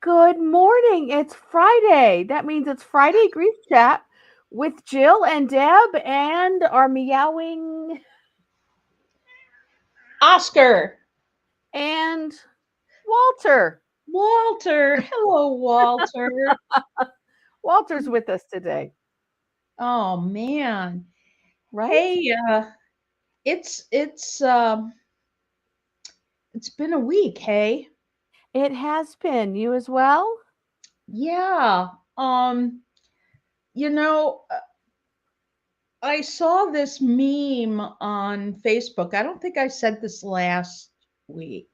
Good morning. It's Friday. That means it's Friday Grief Chat with Jill and Deb and our meowing Oscar. and Walter. Walter. Hello, Walter. Walter's with us today, Oh man. right? Hey, it's it's um it's been a week, hey? It has been. You as well? Yeah. Um, you know, uh, I saw this meme on Facebook. I don't think I said this last week,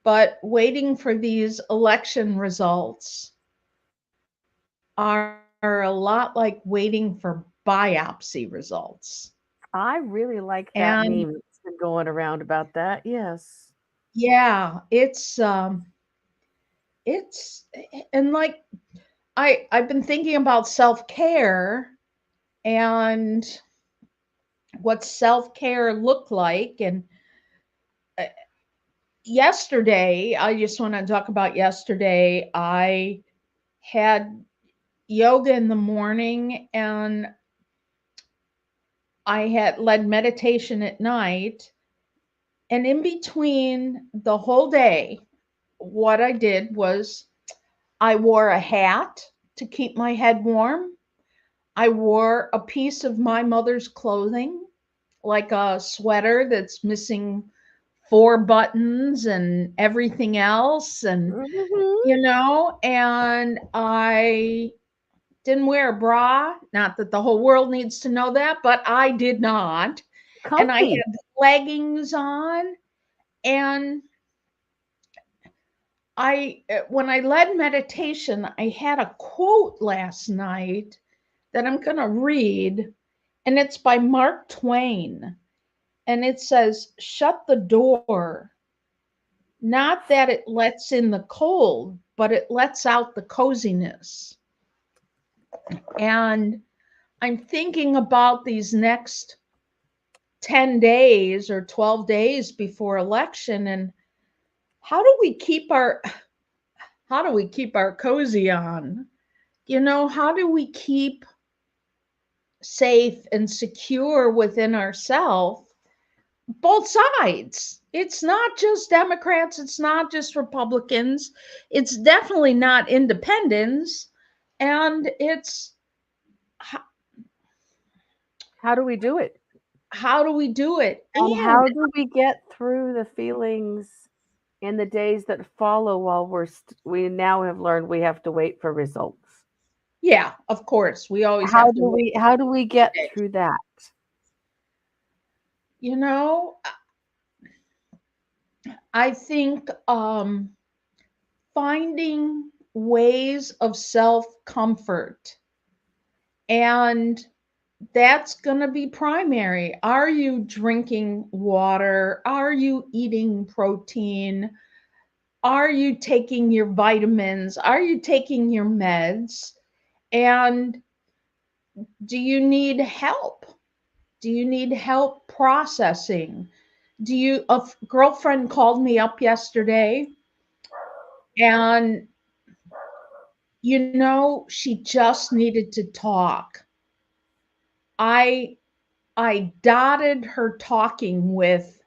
but waiting for these election results are a lot like waiting for biopsy results. I really like that And meme that's been going around about that. Yes. yeah, it's and like I've been thinking about self-care and what self-care looked like, and uh, yesterday, I just want to talk about yesterday. I had yoga in the morning, and I had led meditation at night, and in between the whole day, what I did was I wore a hat to keep my head warm. I wore a piece of my mother's clothing, like a sweater that's missing four buttons and everything else. Hmm. And I didn't wear a bra. Not that the whole world needs to know that, but I did not. And I Comfy. had leggings on. And when I led meditation, I had a quote last night that I'm going to read, and it's by Mark Twain. And it says, "Shut the door. Not that it lets in the cold, but it lets out the coziness." And I'm thinking about these next 10 days or 12 days before election, and how do we keep our how do we keep our cozy on? How do we keep safe and secure within ourselves? Both sides. It's not just Democrats, it's not just Republicans, it's definitely not independents, and it's How do we do it? how do we do it? And And how do we get through the feelings in the days that follow while we now have learned we have to wait for results? yeah, of course, we always How have to do wait we how do we get today. through that? You know, I think finding ways of self comfort, and that's going to be primary. Are you drinking water? Are you eating protein? Are you taking your vitamins? Are you taking your meds? And do you need help? Do you need help processing? Girlfriend called me up yesterday, and she just needed to talk. I dotted her talking with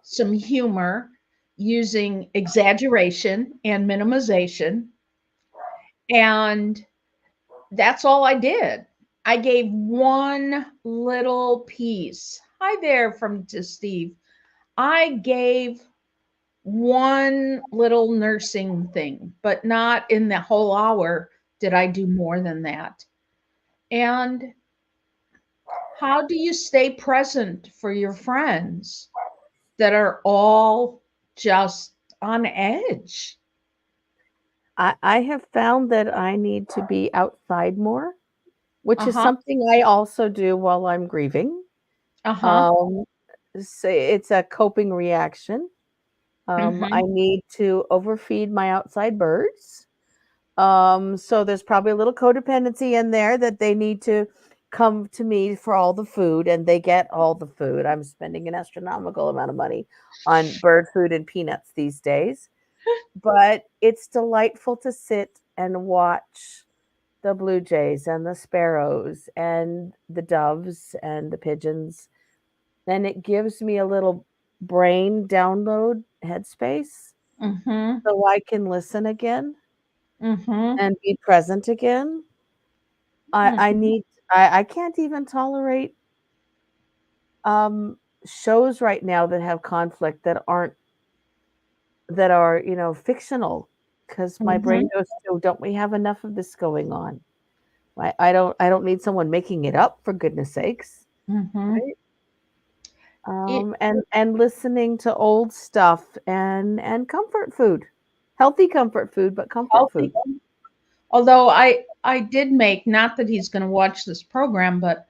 some humor, using exaggeration and minimization. And that's all I did. I gave one little piece. Hi there from to Steve. I gave one little nursing thing, but not in the whole hour did I do more than that. And how do you stay present for your friends that are all just on edge? I have found that I need to be outside more, which is Uh-huh. something I also do while I'm grieving. Uh-huh. Um, it's a coping reaction. I Mhm. need to overfeed my outside birds. So there's probably a little codependency in there that they need to come to me for all the food and they get all the food. I'm spending an astronomical amount of money on bird food and peanuts these days. but it's delightful to sit and watch the blue jays and the sparrows and the doves and the pigeons. And it gives me a little brain download headspace Mhm. so I can listen again Mhm. and be present again. I Mhm. need I can't even tolerate um shows right now that have conflict that are, fictional because my brain Mhm. goes to, don't we have enough of this going on? I don't need someone making it up for goodness sakes, Mhm. right? It And listening to old stuff and comfort food, healthy comfort food, but comfort healthy. food. Although I did make, not that he's going to watch this program, but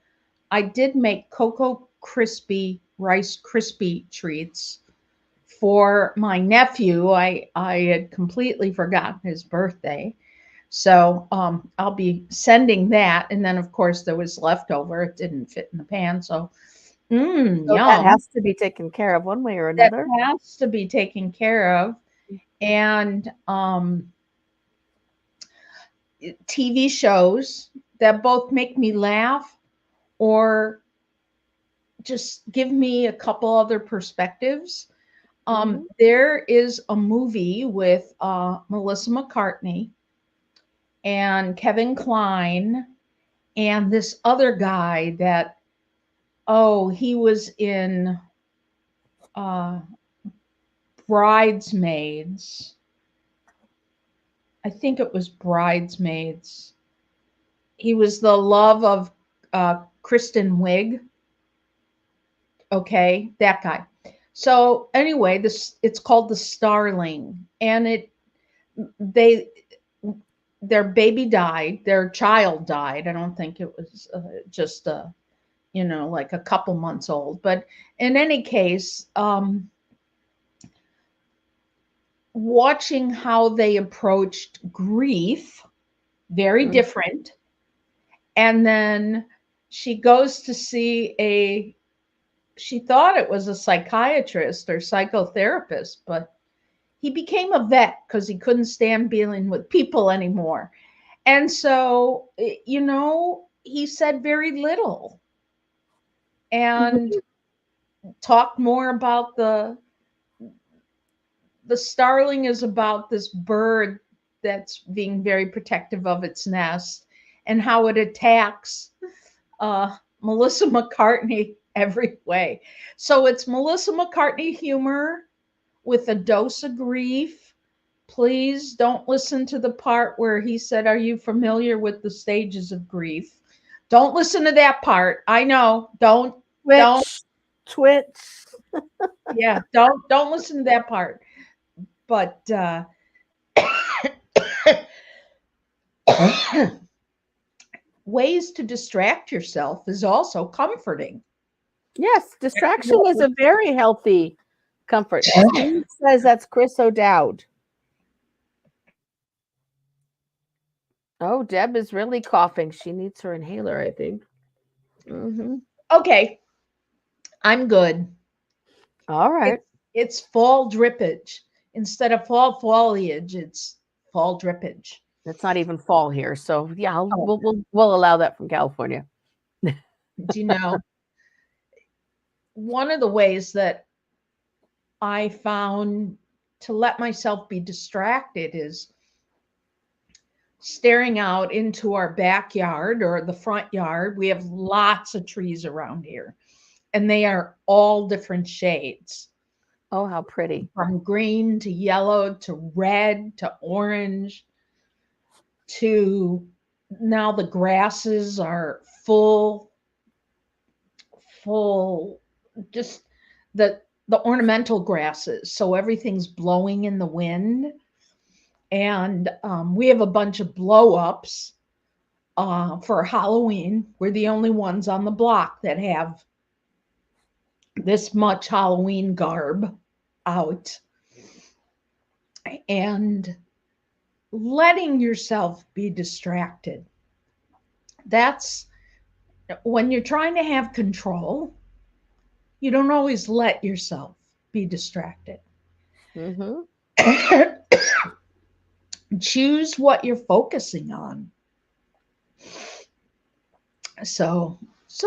I did make Cocoa Crispy Rice Krispie treats for my nephew. I had completely forgotten his birthday. So I'll be sending that. And then, of course, there was leftover. It didn't fit in the pan. So, So that yum. has to be taken care of one way or That another. has to be taken care of. And TV shows that both make me laugh or just give me a couple other perspectives. Mhm. There is a movie with Melissa McCartney and Kevin Kline and this other guy that, oh, he was in uh, Bridesmaids. I think it was Bridesmaids. He was the love of Kristen Wiig. Okay, that guy. So anyway, this it's called The Starling, and they their baby died, their child died. I don't think it was just like a couple months old, but in any case, watching how they approached grief, very Mm. different, and then she goes to see a she thought it was a psychiatrist or psychotherapist, but he became a vet because he couldn't stand dealing with people anymore. And so, he said very little and talked more about the starling is about this bird that's being very protective of its nest and how it attacks Melissa McCartney every way. So it's Melissa McCartney humor with a dose of grief. Please don't listen to the part where he said, "Are you familiar with the stages of grief?" Don't listen to that part. I know. Don't, Twitch, Twitch. yeah, don't listen to that part. But ways to distract yourself is also comforting. Yes, distraction is a very healthy comfort. Steve says that's Chris O'Dowd. Oh, Deb is really coughing. She needs her inhaler, I think. Okay, I'm good. All right. It's fall drippage. Instead of fall foliage, it's fall drippage. It's not even fall here, so yeah, Oh, we'll allow that from California. do you know, one of the ways that I found to let myself be distracted is staring out into our backyard or the front yard. We have lots of trees around here, and they are all different shades, Oh, how pretty. from green to yellow to red to orange to now the grasses are full, just the ornamental grasses. So everything's blowing in the wind. And we have a bunch of blow ups for Halloween. We're the only ones on the block that have this much Halloween garb out. And letting yourself be distracted. That's when you're trying to have control, you don't always let yourself be distracted. Mhm. choose what you're focusing on. So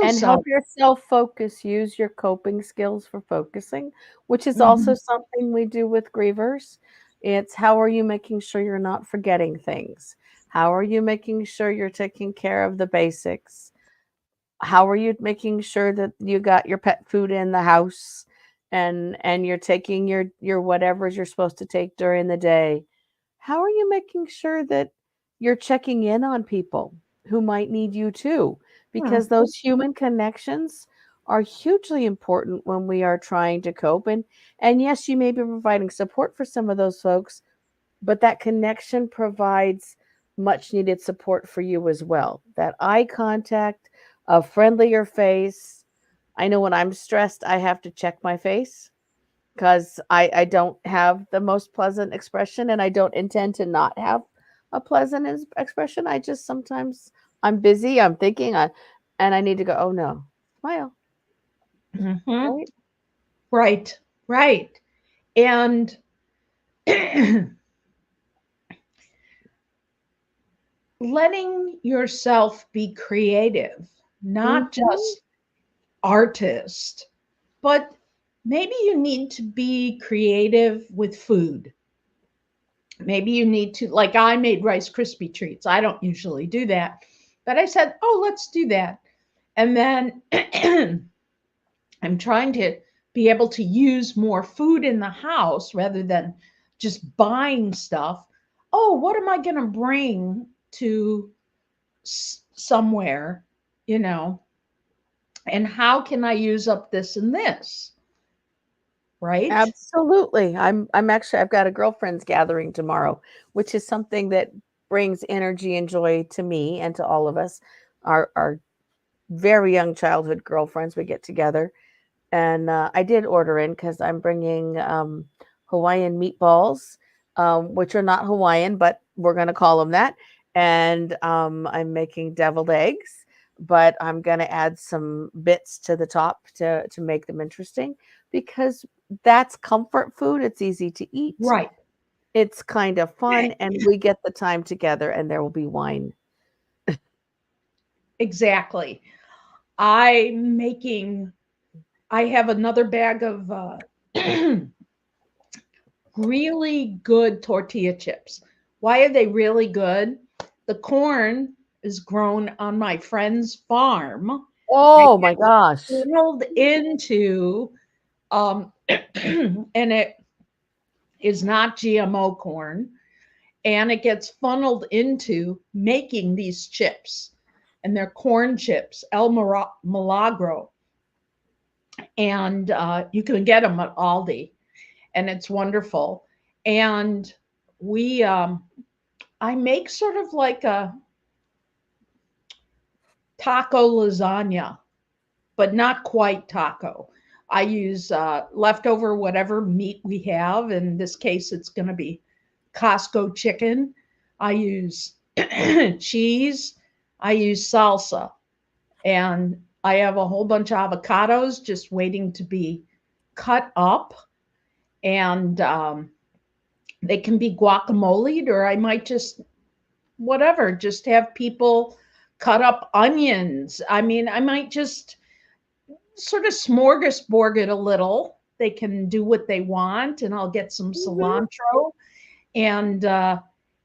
And help self. yourself focus. Use your coping skills for focusing, which is also Mhm. something we do with grievers. It's how are you making sure you're not forgetting things? How are you making sure you're taking care of the basics? How are you making sure that you got your pet food in the house and you're taking your whatever's you're supposed to take during the day? How are you making sure that you're checking in on people who might need you too? Because Mhm. those human connections are hugely important when we are trying to cope. And yes, you may be providing support for some of those folks, but that connection provides much needed support for you as well. That eye contact, a friendlier face. I know when I'm stressed, I have to check my face because I don't have the most pleasant expression and I don't intend to not have a pleasant expression. I just sometimes I'm busy, I'm thinking, and I need to go, oh no, smile, Mhm. right? Right, right. And letting yourself be creative, not Hmm. just artist, but maybe you need to be creative with food. Maybe you need to, like I made Rice Krispie treats. I don't usually do that, but I said, oh, let's do that. And then I'm trying to be able to use more food in the house rather than just buying stuff. Oh, what am I going to bring to somewhere, you know, and how can I use up this and this, right? Absolutely. I'm actually I've got a girlfriends gathering tomorrow, which is something that brings energy and joy to me and to all of us. Our very young childhood girlfriends, we get together, and I did order in because I'm bringing Hawaiian meatballs, which are not Hawaiian, but we're going to call them that. And I'm making deviled eggs, but I'm going to add some bits to the top to make them interesting because that's comfort food. It's easy to eat. Right. It's kind of fun, and we get the time together, and there will be wine. Exactly. I'm making, I have another bag of really good tortilla chips. Why are they really good? The corn is grown on my friend's farm. It Oh my gets gosh. funneled into, and it is not GMO corn, and it gets funneled into making these chips. And they're corn chips, Milagro. And you can get them at Aldi, and it's wonderful. And we, I make sort of like a taco lasagna, but not quite taco. I use leftover whatever meat we have. In this case, it's going to be Costco chicken. I use cheese. I use salsa. And I have a whole bunch of avocados just waiting to be cut up. And they can be guacamole, or I might just, whatever, just have people cut up onions. I mean, I might just sort of smorgasbord it a little. They can do what they want, and I'll get some Mhm. cilantro. And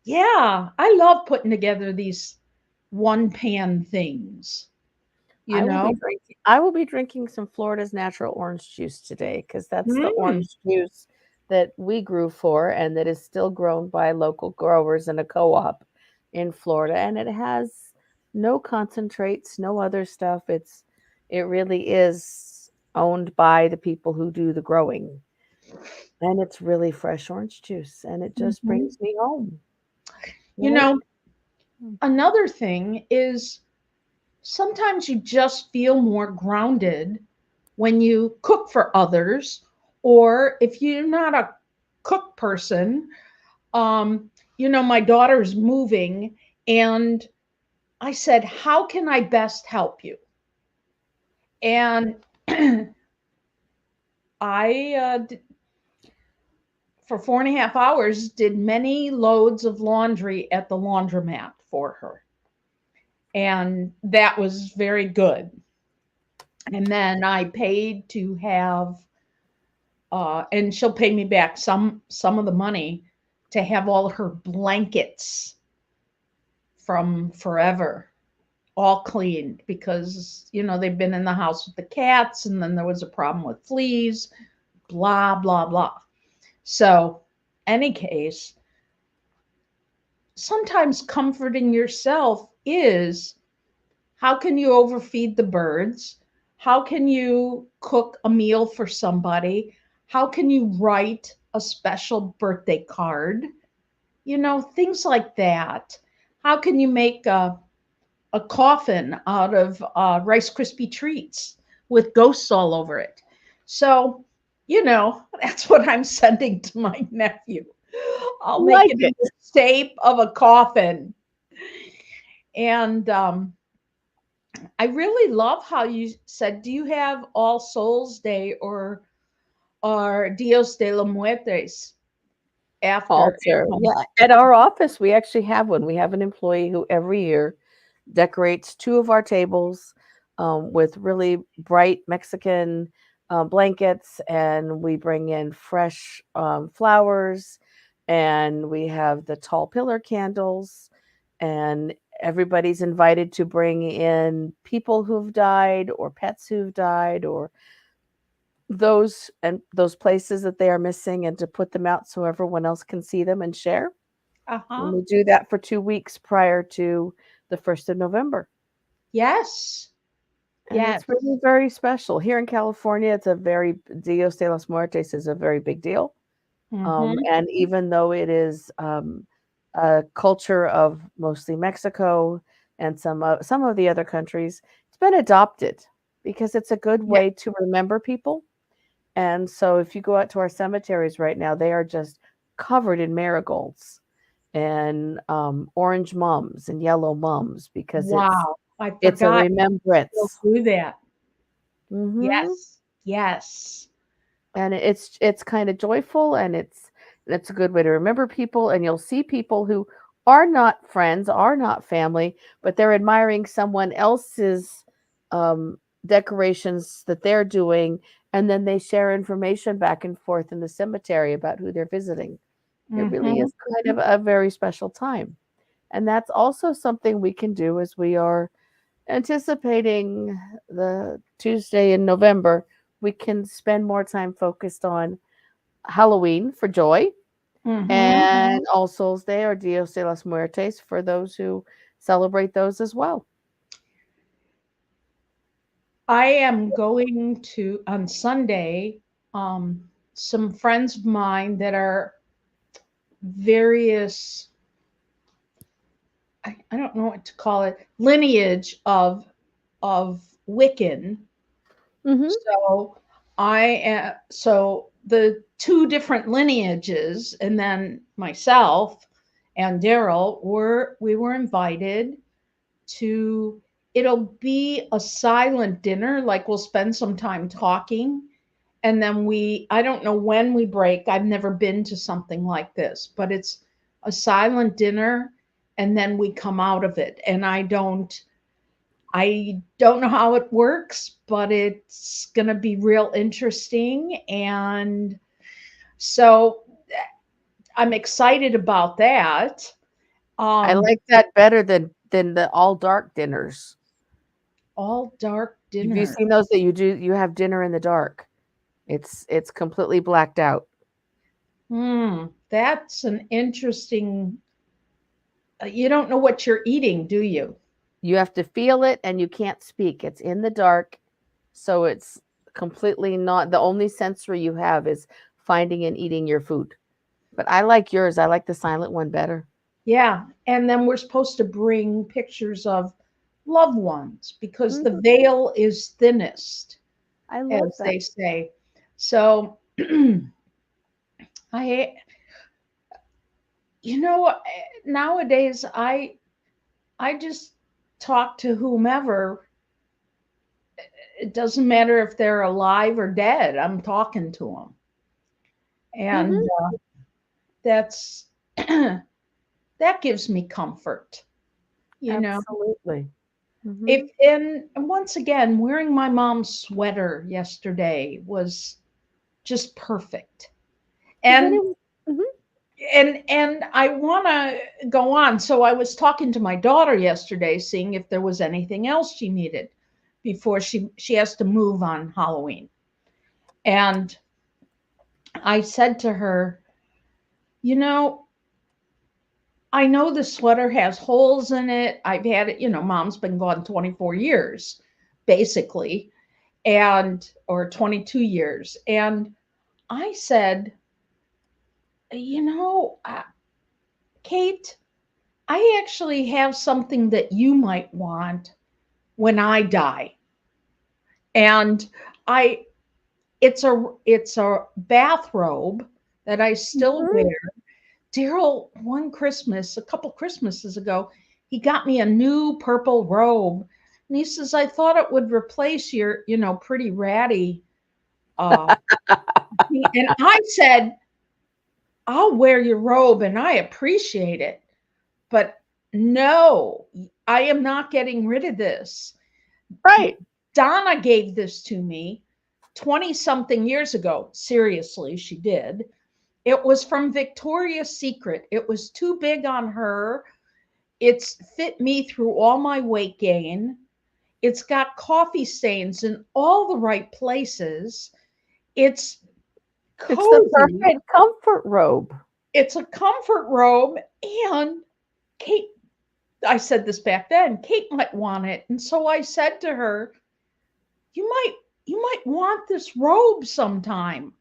yeah, I love putting together these one pan things, you know? I will be drinking some Florida's natural orange juice today because that's the Mm, orange juice that we grew for and that is still grown by local growers in a co-op in Florida, and it has no concentrates, no other stuff. It really is owned by the people who do the growing, and it's really fresh orange juice, and it just mhm. brings me home, You right? know, another thing is sometimes you just feel more grounded when you cook for others, or if you're not a cook person. um, my daughter's moving, and I said, how can I best help you? And I for 4.5 hours, did many loads of laundry at the laundromat for her. And that was very good. And then I paid to have, and she'll pay me back some of the money to have all her blankets from forever all cleaned, because they've been in the house with the cats, and then there was a problem with fleas, blah blah blah. So, any case, sometimes comforting yourself is, how can you overfeed the birds? How can you cook a meal for somebody? How can you write a special birthday card? Things like that. How can you make a coffin out of Rice Krispie treats with ghosts all over it? So, that's what I'm sending to my nephew. I'll make Like it in it. the shape of a coffin. And I really love how you said, do you have All Souls Day or Dios de los Muertos after Altar. at home? Yeah. At our office, we actually have one. We have an employee who every year decorates two of our tables with really bright Mexican blankets, and we bring in fresh flowers, and we have the tall pillar candles, and everybody's invited to bring in people who've died or pets who've died or those places that they are missing, and to put them out so everyone else can see them and share. And Uh-huh. we do that for 2 weeks prior to the 1st of November. Yes. And Yes. it's really very special. Here in California, it's a very, Dios de los Muertos is a very big deal. Mm-hmm. And even though it is a culture of mostly Mexico and some of the other countries, it's been adopted because it's a good Yeah. way to remember people. And so if you go out to our cemeteries right now, they are just covered in marigolds and orange mums and yellow mums because Wow. I it's a forgot you'll remembrance. do that. Hmm. Yes. Yes. And it's kind of joyful, and it's a good way to remember people, and you'll see people who are not friends, are not family, but they're admiring someone else's um, decorations that they're doing, and then they share information back and forth in the cemetery about who they're visiting. It really Mm-hmm. is kind of a very special time. And that's also something we can do as we are anticipating the Tuesday in November. We can spend more time focused on Halloween for joy Mm-hmm. and All Souls Day or Dios de los Muertes for those who celebrate those as well. I am going to on Sunday. Some friends of mine that are various, I don't know what to call it, lineage of Wiccan. Hmm. So so the two different lineages, and then myself and Daryl we were invited to. It'll be a silent dinner, like we'll spend some time talking, and then I don't know when we break. I've never been to something like this, but it's a silent dinner, and then we come out of it. And I don't know how it works, but it's going to be real interesting. And so I'm excited about that. I Um, like that better than the all dark dinners. all dark Have you dinner. seen those that you have dinner in the dark? It's completely blacked out. That's an interesting. You don't know what you're eating, do you? You have to feel it and you can't speak. It's in the dark. So it's completely not the only sensory you have is finding and eating your food. But I like yours. I like the silent one better. Yeah. And then we're supposed to bring pictures of loved ones because the Mhm. veil is thinnest, I love as that. they say. So I, nowadays I just talk to whomever. It doesn't matter if they're alive or dead. I'm talking to them. And Mhm. that's that gives me comfort, you know. Absolutely. If Mhm. and once again, wearing my mom's sweater yesterday was just perfect. Does And anyone Mhm. and I want to go on. So I was talking to my daughter yesterday, seeing if there was anything else she needed before she has to move on Halloween. And I said to her, you know, I know the sweater has holes in it. I've had it, mom's been gone 24 years, basically, and or 22 years. And I said, you know, Kate, I actually have something that you might want when I die. And I it's a bathrobe that I still Mhm. wear. Daryl, one Christmas, a couple Christmases ago, he got me a new purple robe. And he says, I thought it would replace your, pretty ratty uh and I said, I'll wear your robe and I appreciate it. But no, I am not getting rid of this. Right. Donna gave this to me 20 something years ago. Seriously, she did. It was from Victoria's Secret. It was too big on her. It's fit me through all my weight gain. It's got coffee stains in all the right places. It's It's the cozy. perfect comfort robe. It's a comfort robe. And Kate, I said this back then, Kate might want it. And so I said to her, you might you might want this robe sometime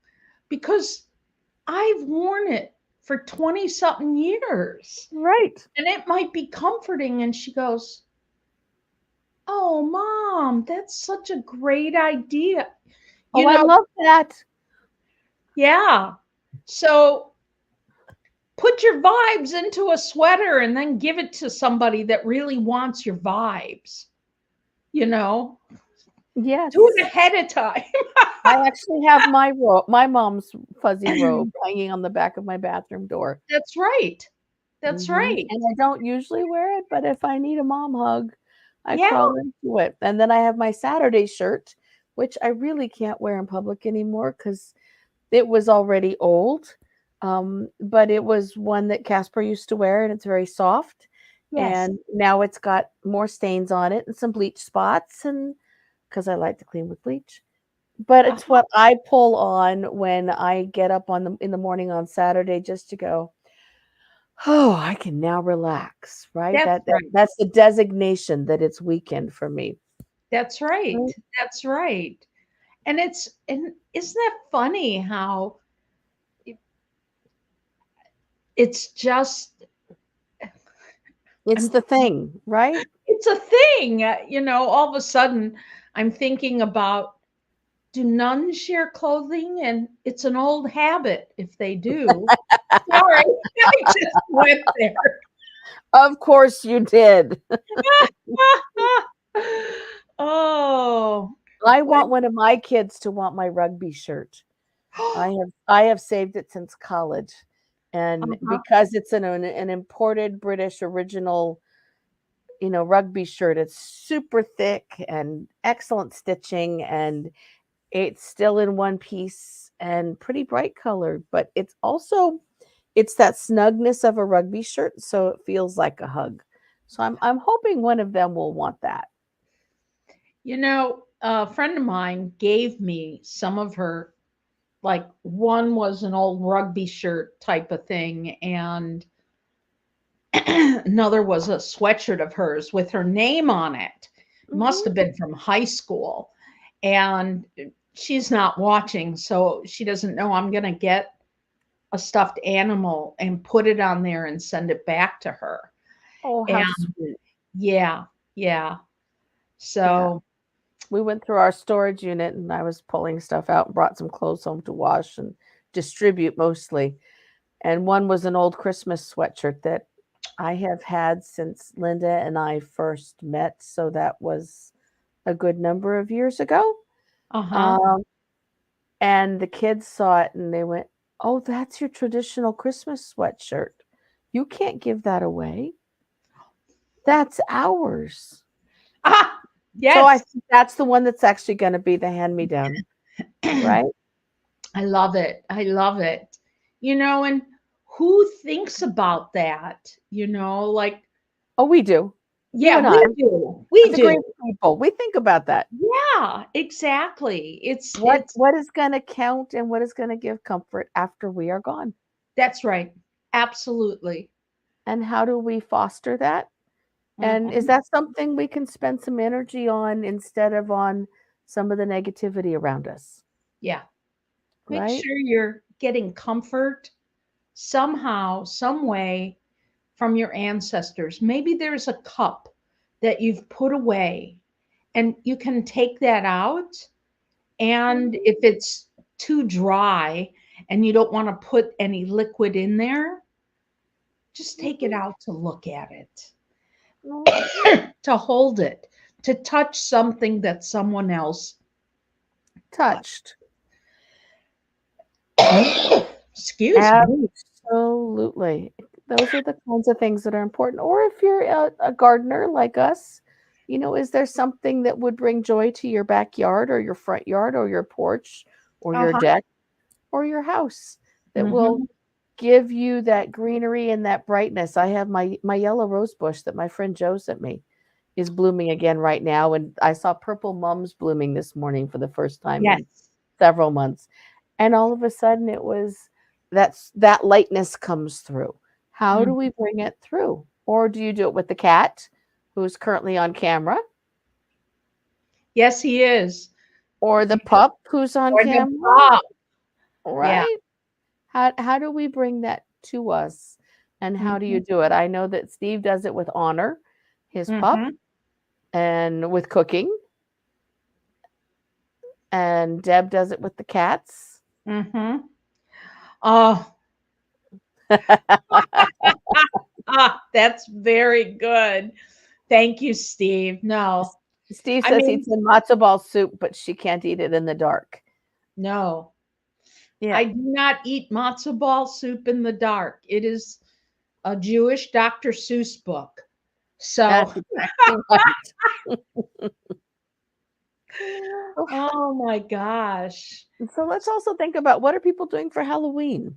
because I've worn it for 20 something years Right. and it might be comforting. And she goes, oh, mom, that's such a great idea. Oh, You I know, love that. yeah. So put your vibes into a sweater and then give it to somebody that really wants your vibes. You know, do it Yes. ahead of time. I actually have my mom's fuzzy robe hanging on the back of my bathroom door. That's right. That's Mhm, right. and I don't usually wear it, but if I need a mom hug, I Yeah. crawl into it, and then I have my Saturday shirt, which I really can't wear in public anymore because it was already old, but it was one that Casper used to wear, and it's very soft, Yes. and now it's got more stains on it and some bleach spots, and because I like to clean with bleach. But it's Uh-huh. what I pull on when I get up on the in the morning on Saturday just to go, "Oh, I can now relax," right? That's right. That's the designation that it's weekend for me. That's right. Right. That's right. And isn't that funny how it- it's just It's I'm the thing, right? it's a thing. All of a sudden I'm thinking about, do nuns share clothing? And it's an old habit if they do. Sorry, I just went there. Of course you did. Oh, I what? want one of my kids to want my rugby shirt. I have saved it since college, and Uh-huh. because it's an imported British original, rugby shirt, it's super thick and excellent stitching, and it's still in one piece and pretty bright colored, but it's that snugness of a rugby shirt, so it feels like a hug. So I'm hoping one of them will want that. A friend of mine gave me some of her, like one was an old rugby shirt type of thing, and another was a sweatshirt of hers with her name on it. Must Mhm. have been from high school. And she's not watching, so she doesn't know I'm going to get a stuffed animal and put it on there and send it back to her. Oh, And how sweet. yeah, yeah. Yeah. So, We went through our storage unit and I was pulling stuff out and brought some clothes home to wash and distribute mostly. And one was an old Christmas sweatshirt that I have had since Linda and I first met. So that was a good number of years ago. uh huh. Um, and the kids saw it and they went, Oh, that's your traditional Christmas sweatshirt. You can't give that away. That's ours. Ah, So I yes. think that's the one that's actually gonna be the hand-me-down, right? I love it. I love it. And who thinks about that? Like, Oh, we do. You yeah, and I, we do. We the do. great people, we think about that. Yeah, exactly. It's What it's what is gonna count and what is gonna give comfort after we are gone? that's right. Absolutely. And how do we foster that? And is Mhm. that something we can spend some energy on instead of on some of the negativity around us, Yeah. Make right? sure you're getting comfort somehow, some way from your ancestors. Maybe there's a cup that you've put away and you can take that out. And Mhm. if it's too dry and you don't want to put any liquid in there, just take it Mhm. out to look at it, Well, to hold it, to touch something that someone else touched. touched. Excuse me. Absolutely. Those are the kinds of things that are important. Or if you're a gardener like us, is there something that would bring joy to your backyard or your front yard or your porch or your Uh-huh. deck or your house that will Hmm. give you that greenery and that brightness? I have my yellow rose bush that my friend Joe sent me is blooming again right now, and I saw purple mums blooming this morning for the first time in Yes. several months. And all of a sudden it was that lightness comes through. How do Mm. we bring it through? Or do you do it with the cat who's currently on camera Yes, he is. or the pup who's on Or the camera, pop. Yeah. right? How do we bring that to us? And how do Hmm. you do it? I know that Steve does it with Honor, his pup, Hmm. and with cooking, and Deb does it with the cats. Hmm. Oh, that's very good. Thank you, Steve. No, Steve I says he'd mean, send matzo ball soup, but she can't eat it in the dark. no, Yeah, I do not eat matzo ball soup in the dark. It is a Jewish Dr. Seuss book. So, that's exactly right. So oh my gosh. so let's also think about what are people doing for Halloween?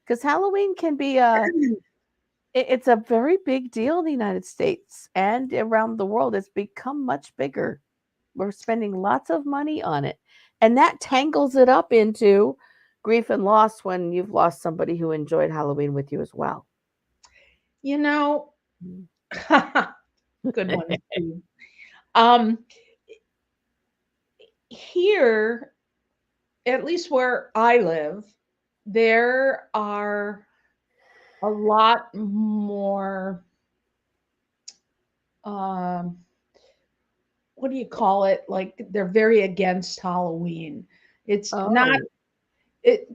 Because Halloween can be it's a very big deal in the United States and around the world. It's become much bigger. We're spending lots of money on it. And that tangles it up into grief and loss when you've lost somebody who enjoyed Halloween with you as well. You know, Mm. good one, Steve. Um, Here, at least where I live, there are a lot more, um, what do you call it? Like they're very against Halloween. It's not Oh. it.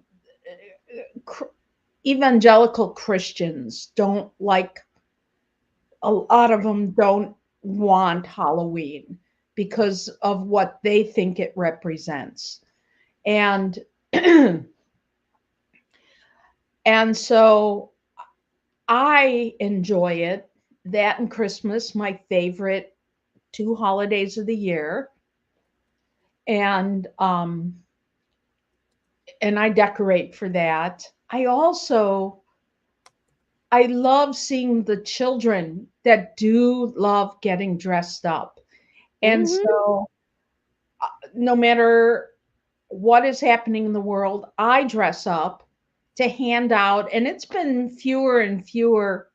Evangelical Christians don't like, a lot of them don't want Halloween because of what they think it represents. And and so I enjoy it. That and Christmas, my favorite two holidays of the year. And I decorate for that. I love seeing the children that do love getting dressed up. And Mhm. so no matter what is happening in the world, I dress up to hand out, and it's been fewer and fewer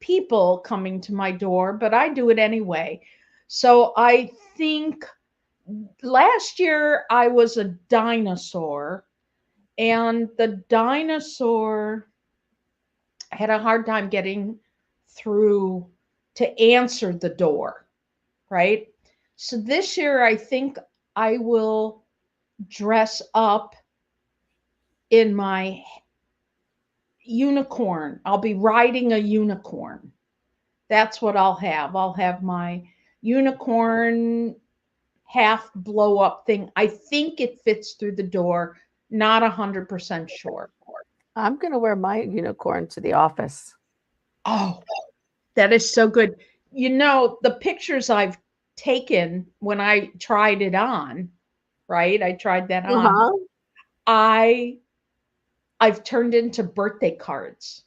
people coming to my door, but I do it anyway. So I think last year I was a dinosaur, and the dinosaur had a hard time getting through to answer the door, right? So this year I think I will dress up in my unicorn. I'll be riding a unicorn. That's what I'll have. I'll have my unicorn half blow up thing. I think it fits through the door. Not 100% sure. I'm gonna wear my unicorn to the office. Oh, that is so good. You know, the pictures I've taken when I tried it on, right? I tried that on. Uh-huh. I I've turned into birthday cards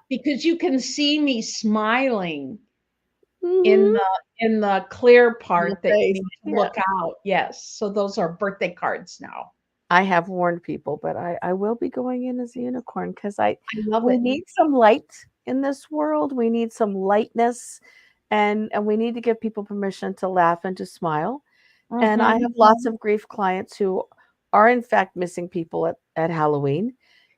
because you can see me smiling in Mhm. the clear In the part that you face. need to Yeah. look out. Yes. So those are birthday cards now. I have warned people, but I will be going in as a unicorn because I I love we it. need some light in this world. We need some lightness, and we need to give people permission to laugh and to smile. And I Mhm. have lots of grief clients who are in fact missing people at Halloween.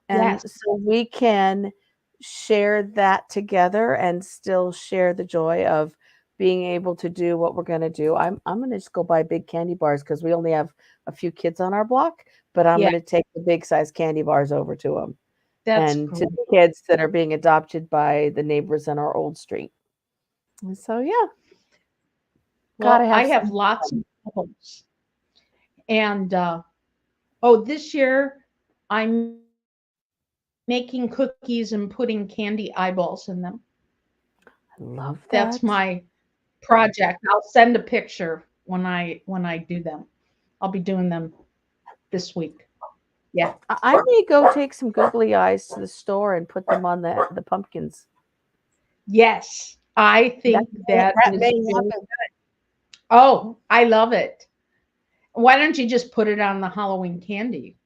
And Yes, so we can share that together and still share the joy of being able to do what we're gonna do. I'm gonna just go buy big candy bars because we only have a few kids on our block, but I'm yeah, gonna take the big size candy bars over to them that's and to great. the kids that are being adopted by the neighbors in our old street. And so, yeah, gotta Well, I have have some lots fun. of albums, and, oh, this year, I'm making cookies and putting candy eyeballs in them. I love That's that. my project. I'll send a picture when I do them. I'll be doing them this week. Yeah. I may go take some googly eyes to the store and put them on the pumpkins. Yes, I That think that that is may very happen. oh, I love it. Why don't you just put it on the Halloween candy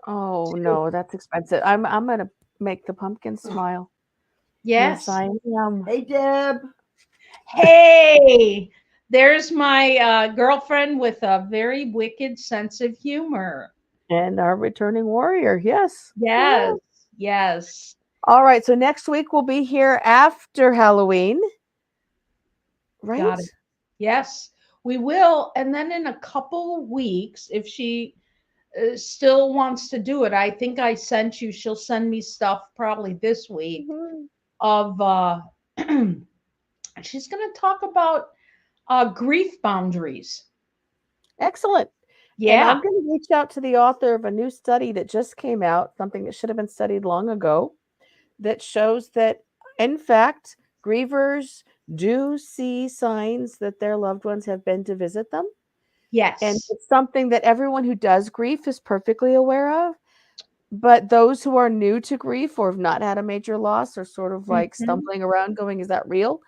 Oh, too? no, that's expensive. I'm gonna make the pumpkin smile. Yes, Yes. I am. Hey, Deb. Hey, there's my, girlfriend with a very wicked sense of humor. And our returning warrior, yes. Yeah. Yes, yes. All right, so next week we'll be here after Halloween, Got right? it. Yes, we will, and then in a couple weeks, if she, still wants to do it, I think I sent you she'll send me stuff probably this week Mhm. of, she's gonna talk about, grief boundaries. Excellent. And I'm Yeah. gonna reach out to the author of a new study that just came out, something that should have been studied long ago, that shows that, in fact, grievers do see signs that their loved ones have been to visit them. And Yes. it's something that everyone who does grief is perfectly aware of. But those who are new to grief or have not had a major loss are sort of like Mhm, stumbling around going, "Is that real?"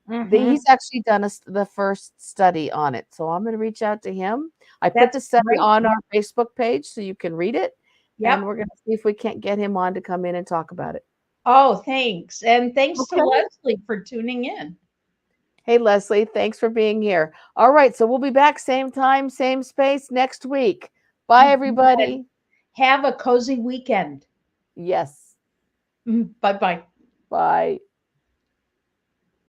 He's mhm. actually done the first study on it. So I'm going to reach out to him. I put That's the study great. on our Facebook page so you can read it. And Yep. we're going to see if we can't get him on to come in and talk about it. Oh, thanks, and thanks to Okay. Leslie for tuning in. Hey, Leslie, thanks for being here. All right. So we'll be back same time, same space next week. Bye, You bet. everybody. Have a cozy weekend. Yes. Bye-bye. Bye.